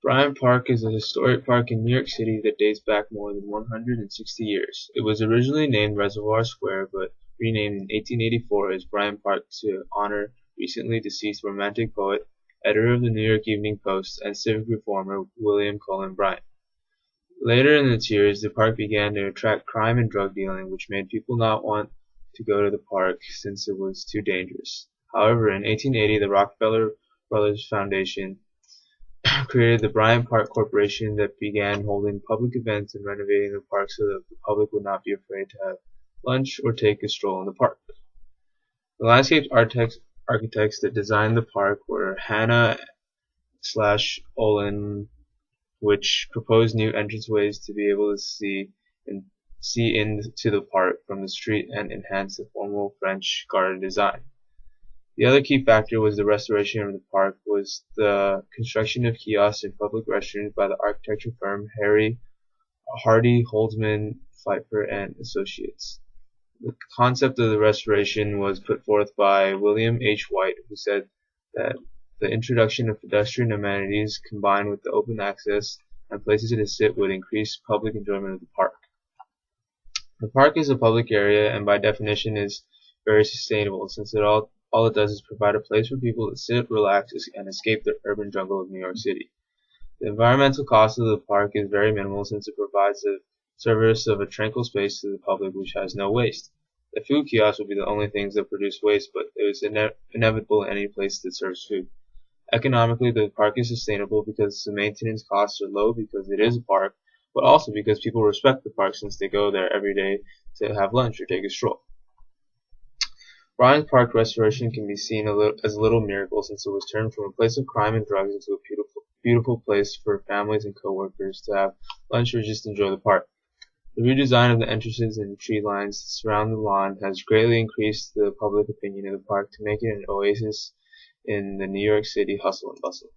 Bryant Park is a historic park in New York City that dates back more than 160 years. It was originally named Reservoir Square but renamed in 1884 as Bryant Park to honor recently deceased romantic poet, editor of the New York Evening Post, and civic reformer William Cullen Bryant. Later in its years, the park began to attract crime and drug dealing, which made people not want to go to the park since it was too dangerous. However, in 1880, the Rockefeller Brothers Foundation created the Bryant Park Corporation that began holding public events and renovating the park so that the public would not be afraid to have lunch or take a stroll in the park. The landscape architects that designed the park were Hanna/Olin, which proposed new entranceways to be able to see into the park from the street and enhance the formal French garden design. The other key factor was the restoration of the park was the construction of kiosks and public restrooms by the architecture firm Hardy Holdsman Pfeiffer and Associates. The concept of the restoration was put forth by William H. White, who said that the introduction of pedestrian amenities combined with the open access and places to sit would increase public enjoyment of the park. The park is a public area and by definition is very sustainable since all it does is provide a place for people to sit, relax, and escape the urban jungle of New York City. The environmental cost of the park is very minimal since it provides the service of a tranquil space to the public which has no waste. The food kiosks will be the only things that produce waste, but it is inevitable in any place that serves food. Economically, the park is sustainable because the maintenance costs are low because it is a park, but also because people respect the park since they go there every day to have lunch or take a stroll. Bryant Park restoration can be seen as a little miracle since it was turned from a place of crime and drugs into a beautiful place for families and co-workers to have lunch or just enjoy the park. The redesign of the entrances and tree lines that surround the lawn has greatly increased the public opinion of the park to make it an oasis in the New York City hustle and bustle.